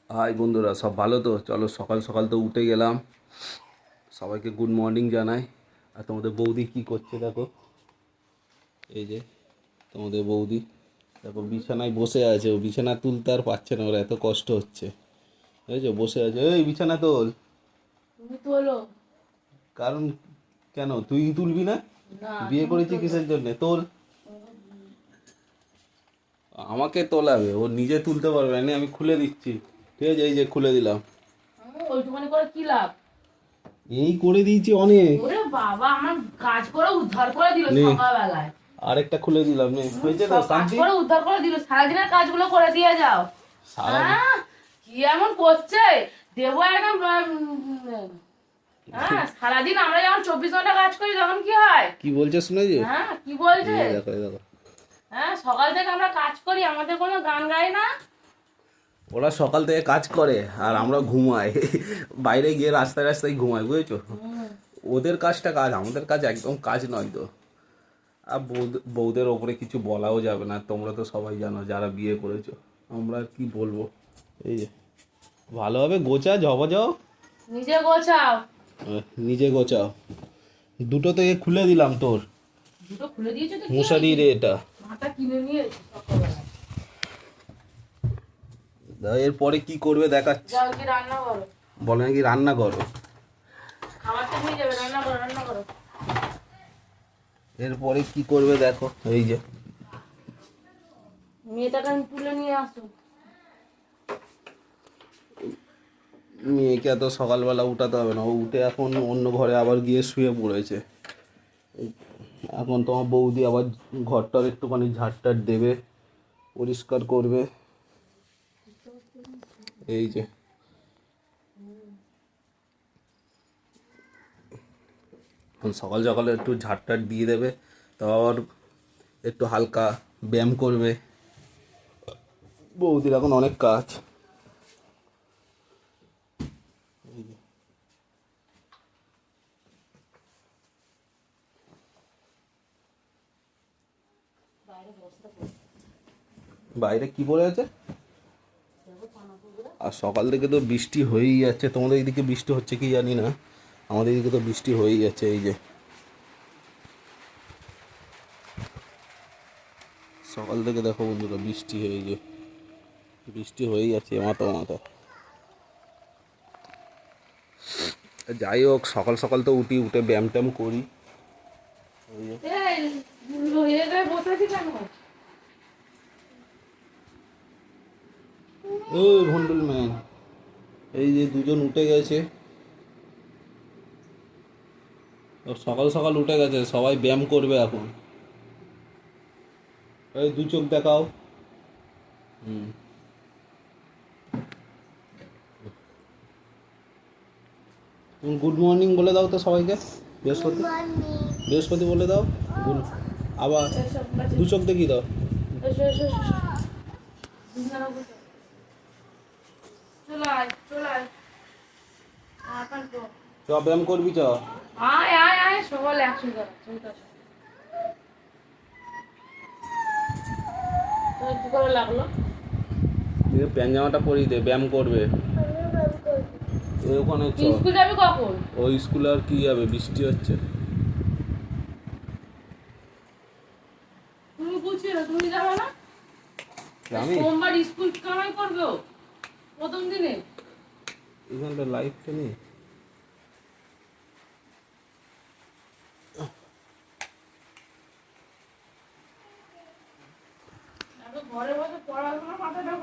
High বন্ধুরা, সব ভালো তো? চলো, সকাল সকাল তো উঠে গেলাম। সবাইকে গুড মর্নিং জানাই। আর তোমাদের বৌদি কি করছে দেখো, এই যে তোমাদের বৌদি দেখো বিছানায় বসে আছে। ও বিছানা তুলতে আর পারছে না, ওর এত কষ্ট হচ্ছে। এই যে বসে আছে, এই বিছানা তোল। তুমি তোলো। কারণ কেন তুই তুলবি না? না, বিয়ে তুমি করেছি তোলো। কিসের জন্য? তোল। আমাকে তোলাবে, ও নিজে তুলতে পারবে না। আমি খুলে দিচ্ছি, ঠিক আছে? এই যে খুলে দিলাম। ওইটুখানি করে কি লাভ? এই করে দিয়েছি অনেক। ওরে বাবা, আমার কাজ করে উদ্ধার করে দিল নে, সকালবেলায়। আরেকটা খুলে দিলাম। নে, হয়েছে তো সব কাজ শান্তি? করে উদ্ধার করে দিল, সারাদিনের কাজগুলো করে দিয়ে যাও। সারাদিন কি এমন করছে? দেবো একদম। সারাদিন আমরা যখন 24 ঘন্টা কাজ করি তখন কি হয়? কি বলছে শুনেছি? কি বলছে? এই দেখো, এই দেখো। সকাল থেকে আমরা কাজ করি, আমাদের কোনো গান গায় না। ওরা সকাল থেকে কাজ করে আর আমরা ঘুমাই। বাইরে গিয়ে রাস্তায় রাস্তায় ঘুমাই, বুঝেছো? ওদের কাজটা কাজ, আমাদের কাজ একদম কাজ নয় তো। আর বউদের ওপরে কিছু বলাও যাবে না, তোমরা তো সবাই জানো যারা বিয়ে করেছো। আমরা আর কি বলবো। এই যে ভালোভাবে গোছা যাও। নিজে গোছাও। নিজে গোছাও। দুটো থেকে খুলে দিলাম তোর দুটো খুলে দিয়েছো তো কি মশারির হয়েছে? এটা। মাথা কিনে নিয়ে সকালবেলায়। এরপরে কি করবে দেখাচ্ছি। যাও কি রান্না করো। বলে নাকি রান্না করো। খাবারটা হয়ে যাবে, রান্না করো, রান্না করো। এরপরে কি করবে দেখো, এই যে মেয়েটাকে আমি তুলে নিয়ে আসো। মেয়েকে এত সকালবেলা উঠাতে হবে না, ও উঠে এখন অন্য ঘরে আবার গিয়ে শুয়ে পড়েছে। এখন তোমার বৌদি আবার ঘরটার একটুখানি ঝাড়টার দেবে, পরিষ্কার করবে। এই যে এখন সকাল সকালে একটু ঝাড়টার দিয়ে দেবে, তারপর একটু হালকা ব্যায়াম করবে। বৌদির এখন অনেক কাজ। বাইরে কি পড়ে আছে? আর সকাল থেকে তো বৃষ্টি হয়েই যাচ্ছে। তোমাদের এদিকে বৃষ্টি হচ্ছে কি জানি না, আমাদের এদিকে তো বৃষ্টি হয়েই যাচ্ছে। এই যে সকাল থেকে দেখো বন্ধুরা, বৃষ্টি হয়ে যে বৃষ্টি হয়েই যাচ্ছে মাথা মাথা। যাই হোক, সকাল সকাল তো উঠে ব্যায়াম ট্যাম করি। ওই ভন্ডুল ম্যান, এই যে দুজন উঠে গেছে। সকাল সকাল উঠে গেছে, সবাই ব্যায়াম করবে এখন। এই দু চোখ দেখাও। তুমি গুড মর্নিং বলে দাও তো সবাইকে। বৃহস্পতি, বৃহস্পতি বলে দাও। আবার দু চোখ দেখিয়ে দাও। এসো, এসো, এসো, এসো। বিছানা গোছাও। চলে আয়, চলে আয়। এখন তো চ ব্যায়াম করবি চ। আয়, আয়, আয়, সকালে একসঙ্গে চলতে আসো। তোর কি করে লাগলো? প্যান্ট জামাটা পরিয়ে দে, ব্যায়াম করবে। ওখানে চ। তুই স্কুল যাবি কখন? ওই স্কুলে আর কি যাবে, বৃষ্টি হচ্ছে। তুমি বুঝছি না, তুমি যাবে না? আমি সোমবার স্কুল কামাই করবে ও প্রথম দিনে। এখানটা লাইফটা নেই। ঘরে বসে পড়াশোনা মাথাটা